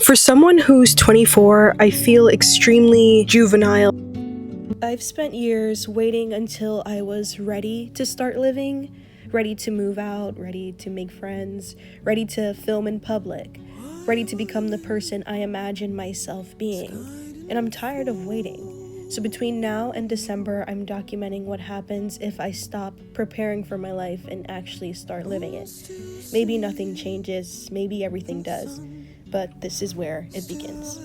For someone who's 24, I feel extremely juvenile. I've spent years waiting until I was ready to start living, ready to move out, ready to make friends, ready to film in public, ready to become the person I imagine myself being. And I'm tired of waiting. So between now and December, I'm documenting what happens if I stop preparing for my life and actually start living it. Maybe nothing changes, maybe everything does, but this is where it begins.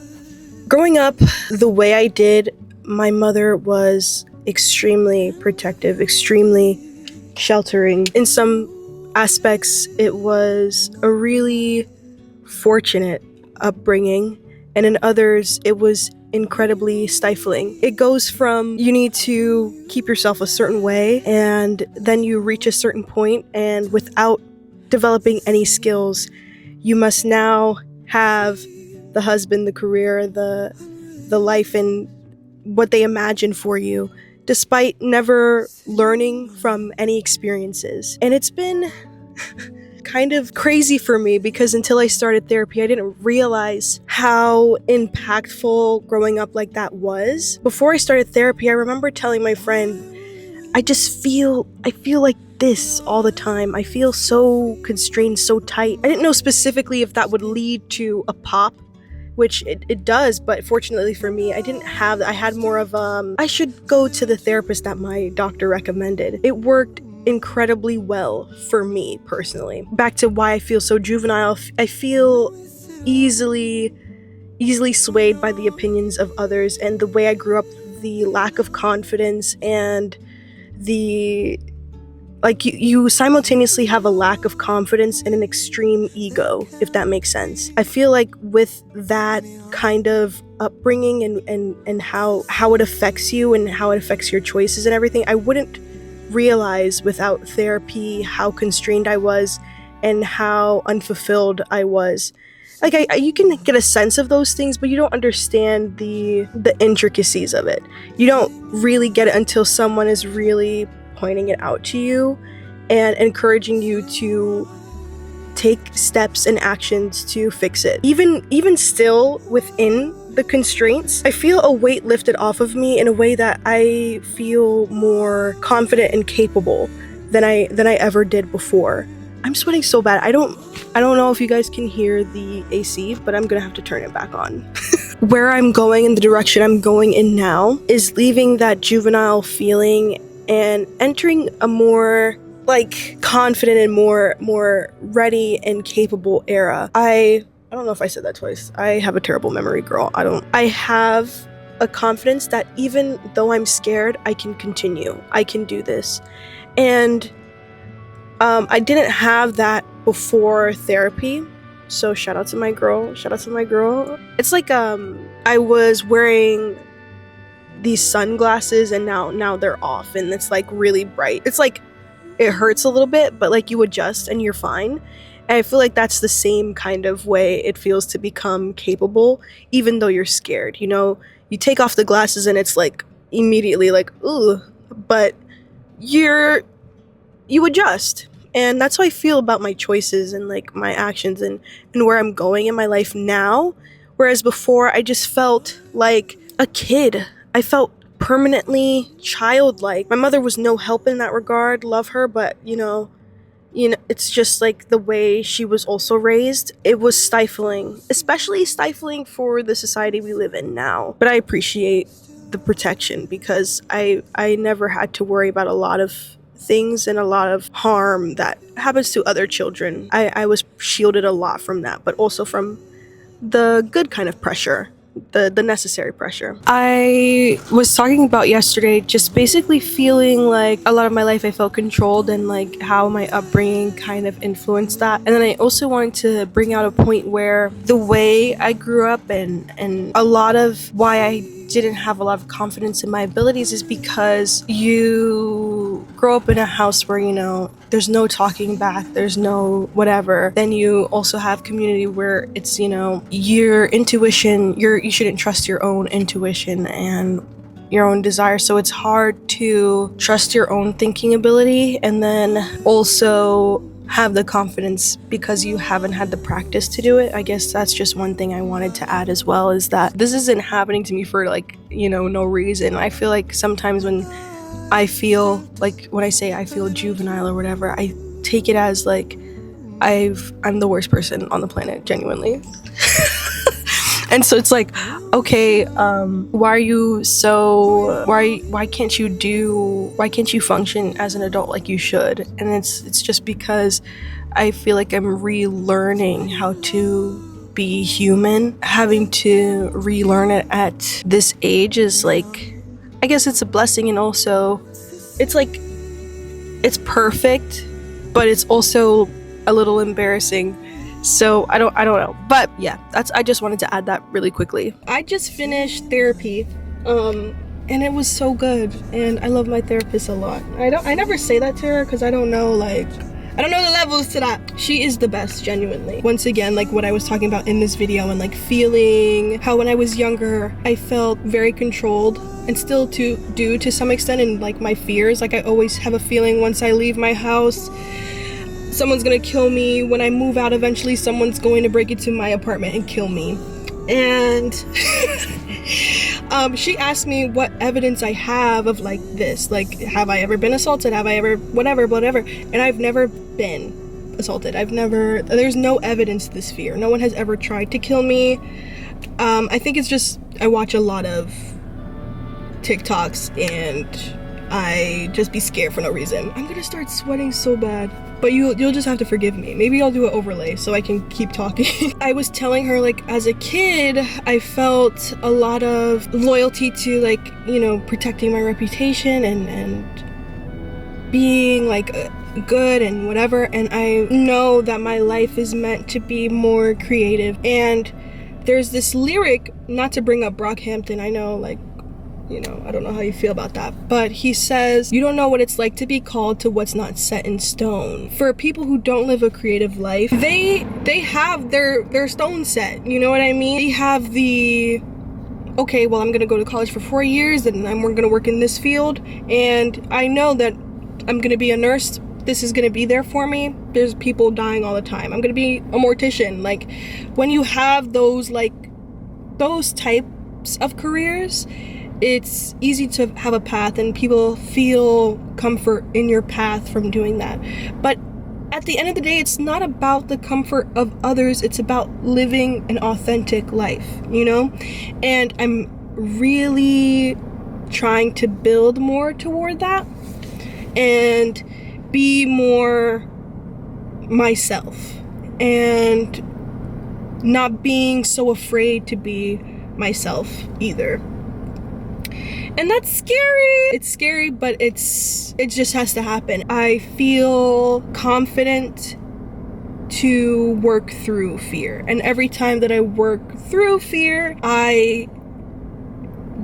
Growing up the way I did, my mother was extremely protective, extremely sheltering. In some aspects, it was a really fortunate upbringing, and in others, it was incredibly stifling. It goes from you need to keep yourself a certain way, and then you reach a certain point, and without developing any skills, you must now have the husband, the career, the life, and what they imagine for you, despite never learning from any experiences. And it's been kind of crazy for me because until I started therapy, I didn't realize how impactful growing up like that was. Before I started therapy, I remember telling my friend, I feel like this all the time. I feel so constrained, so tight. I didn't know specifically if that would lead to a pop, which it does, but fortunately for me, I had more of I should go to the therapist that my doctor recommended. It worked incredibly well for me personally. Back to why I feel so juvenile, I feel easily swayed by the opinions of others, and the way I grew up, the lack of confidence, and you simultaneously have a lack of confidence and an extreme ego, if that makes sense. I feel like with that kind of upbringing and how it affects you and how it affects your choices and everything, I wouldn't realize without therapy how constrained I was and how unfulfilled I was. You can get a sense of those things, but you don't understand the intricacies of it. You don't really get it until someone is really pointing it out to you and encouraging you to take steps and actions to fix it. Even still within the constraints, I feel a weight lifted off of me in a way that I feel more confident and capable than I ever did before. I'm sweating so bad. I don't know if you guys can hear the AC, but I'm gonna have to turn it back on. Where I'm going and the direction I'm going in now is leaving that juvenile feeling and entering a more confident and more ready and capable era. I don't know if I said that twice. I have a terrible memory, girl. I have a confidence that even though I'm scared, I can continue. I can do this. And I didn't have that before therapy. So shout out to my girl. It's like I was wearing these sunglasses and now they're off and it's like really bright. It's like it hurts a little bit, but like you adjust and you're fine. And I feel like that's the same kind of way it feels to become capable, even though you're scared. You know, you take off the glasses and it's like immediately like, ooh, but you adjust. And that's how I feel about my choices and like my actions and where I'm going in my life now. Whereas before I just felt like a kid. I felt permanently childlike. My mother was no help in that regard. Love her, but you know, it's just like the way she was also raised. It was stifling, especially stifling for the society we live in now. But I appreciate the protection because I never had to worry about a lot of things and a lot of harm that happens to other children. I was shielded a lot from that, but also from the good kind of pressure, the necessary pressure. I was talking about yesterday just basically feeling like a lot of my life I felt controlled and like how my upbringing kind of influenced that. And then I also wanted to bring out a point where the way I grew up and a lot of why I didn't have a lot of confidence in my abilities is because you grow up in a house where, you know, there's no talking back, there's no whatever. Then you also have community where it's, you know, your intuition, you shouldn't trust your own intuition and your own desire. So it's hard to trust your own thinking ability. And then also have the confidence because you haven't had the practice to do it. I guess that's just one thing I wanted to add as well, is that this isn't happening to me for like, no reason. I feel like sometimes when I feel like, when I say I feel juvenile or whatever, I take it as like I'm the worst person on the planet, genuinely. And so it's like, okay, why can't you function as an adult like you should? And it's just because I feel like I'm relearning how to be human. Having to relearn it at this age is like, I guess it's a blessing, and also it's like, it's perfect, but it's also a little embarrassing. So I don't know, but yeah, I just wanted to add that really quickly. I just finished therapy, and it was so good, and I love my therapist a lot. I never say that to her because I don't know the levels to that. She is the best, genuinely. Once again, like what I was talking about in this video, and like feeling how when I was younger I felt very controlled, and still do to some extent, in like my fears. Like I always have a feeling once I leave my house, someone's gonna kill me. When I move out eventually, someone's going to break into my apartment and kill me. And she asked me what evidence I have of like this. Like, have I ever been assaulted? Have I ever whatever? And I've never been assaulted. There's no evidence of this fear. No one has ever tried to kill me. I think it's just, I watch a lot of TikToks and I just be scared for no reason. I'm gonna start sweating so bad, but you'll just have to forgive me. Maybe I'll do an overlay so I can keep talking. I was telling her, like, as a kid, I felt a lot of loyalty to, like, protecting my reputation and being like good and whatever, and I know that my life is meant to be more creative. And there's this lyric, not to bring up Brockhampton, I know, like, I don't know how you feel about that, but he says, you don't know what it's like to be called to what's not set in stone. For people who don't live a creative life, they have their stone set, you know what I mean? They have the, okay, well, I'm gonna go to college for 4 years and we're gonna work in this field, and I know that I'm gonna be a nurse. This is gonna be there for me. There's people dying all the time. I'm gonna be a mortician. Like, when you have those types of careers, it's easy to have a path, and people feel comfort in your path from doing that. But at the end of the day, it's not about the comfort of others, it's about living an authentic life, and I'm really trying to build more toward that and be more myself, and not being so afraid to be myself either. And that's scary. It's scary, but it just has to happen. I feel confident to work through fear. And every time that I work through fear, I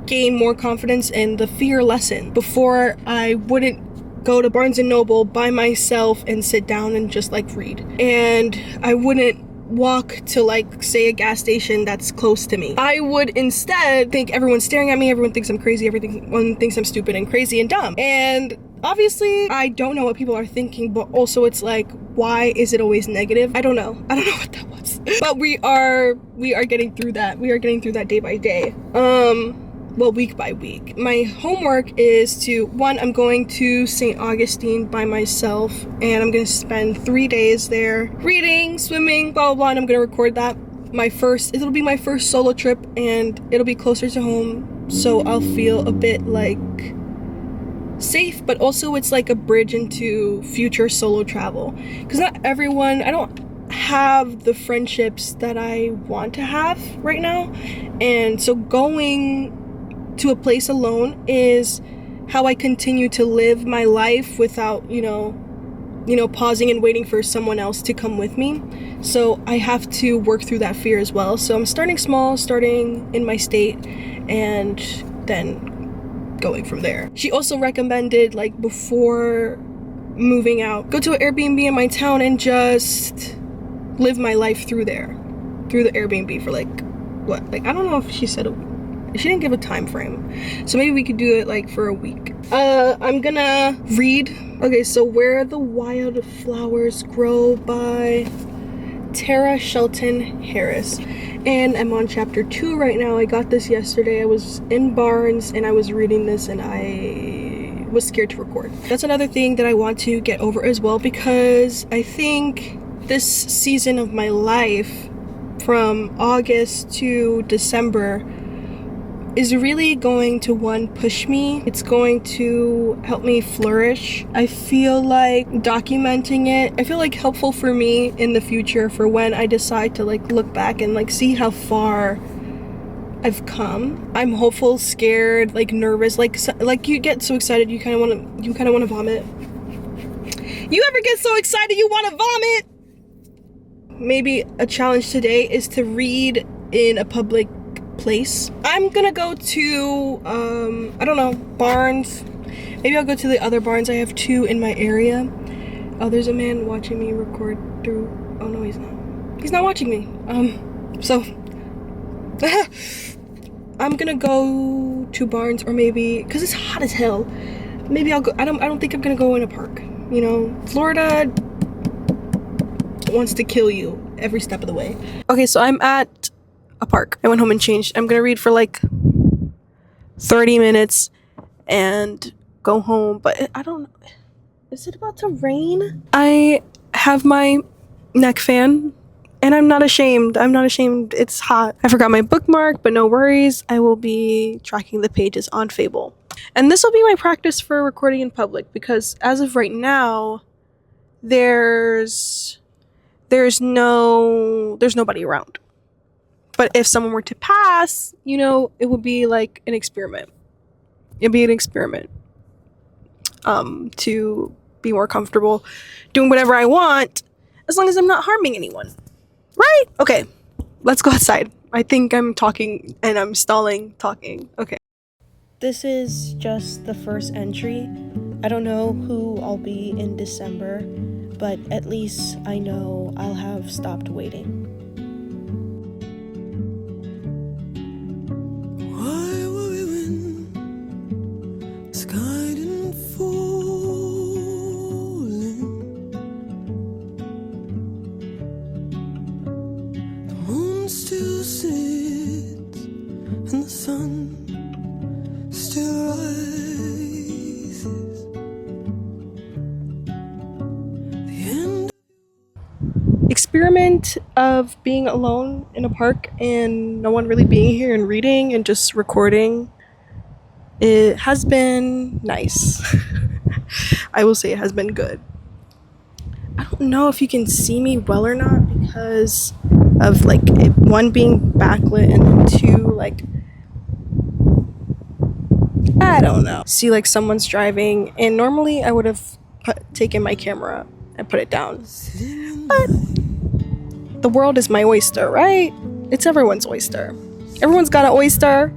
gain more confidence and the fear lessen. Before, I wouldn't go to Barnes & Noble by myself and sit down and just like read. And I wouldn't walk to, like, say, a gas station that's close to me. I would instead think everyone's staring at me, everyone thinks I'm crazy, everyone thinks I'm stupid and crazy and dumb. And obviously I don't know what people are thinking, but also it's like, why is it always negative? I don't know what that was. But we are getting through that. We are getting through that day by day. Well, week by week. My homework is to, one, I'm going to St. Augustine by myself, and I'm gonna spend 3 days there reading, swimming, blah, blah, blah, and I'm gonna record that. It'll be my first solo trip, and it'll be closer to home, so I'll feel a bit like safe, but also it's like a bridge into future solo travel. Because not everyone, I don't have the friendships that I want to have right now, and so going to a place alone is how I continue to live my life without, pausing and waiting for someone else to come with me. So I have to work through that fear as well. So I'm starting small, starting in my state, and then going from there. She also recommended, like, before moving out, go to an Airbnb in my town and just live my life through the Airbnb for I don't know if she said She didn't give a time frame, so maybe we could do it like for a week. I'm gonna read. Okay, so Where the Wild Flowers Grow by Tara Shelton Harris, and I'm on chapter 2 right now. I got this yesterday. I was in Barnes and I was reading this and I was scared to record. That's another thing that I want to get over as well, because I think this season of my life from August to December is really going to, one, push me. It's going to help me flourish. I feel like documenting it, I feel like helpful for me in the future for when I decide to like look back and like see how far I've come. I'm hopeful, scared, like nervous, like you get so excited you kind of want to vomit. You ever get so excited you want to vomit? Maybe a challenge today is to read in a public place. I'm gonna go to I don't know, Barnes. Maybe I'll go to the other Barnes. I have 2 in my area. Oh, there's a man watching me record through. Oh no, he's not watching me. So I'm gonna go to Barnes, or maybe because it's hot as hell, maybe I'll go. I don't think I'm gonna go in a park. You know, Florida wants to kill you every step of the way. Okay, so I'm at a park. I went home and changed. I'm gonna read for like 30 minutes and go home, but I don't know. Is it about to rain? I have my neck fan and I'm not ashamed. It's hot. I forgot my bookmark, but no worries. I will be tracking the pages on Fable. And this will be my practice for recording in public, because as of right now, there's nobody around. But if someone were to pass, you know, it would be like an experiment. It'd be an experiment to be more comfortable doing whatever I want, as long as I'm not harming anyone. Right? Okay, let's go outside. I think I'm talking and I'm stalling talking. Okay. This is just the first entry. I don't know who I'll be in December, but at least I know I'll have stopped waiting. Why were we when the sky didn't fall in? The moon still sits and the sun still rises. The end. Experiment of being alone in a park and no one really being here and reading and just recording. It has been nice. I will say it has been good. I don't know if you can see me well or not because of like it, 1 being backlit and then 2 like I don't know. See like someone's driving, and normally I would have taken my camera and put it down. But the world is my oyster, right? It's everyone's oyster. Everyone's got an oyster.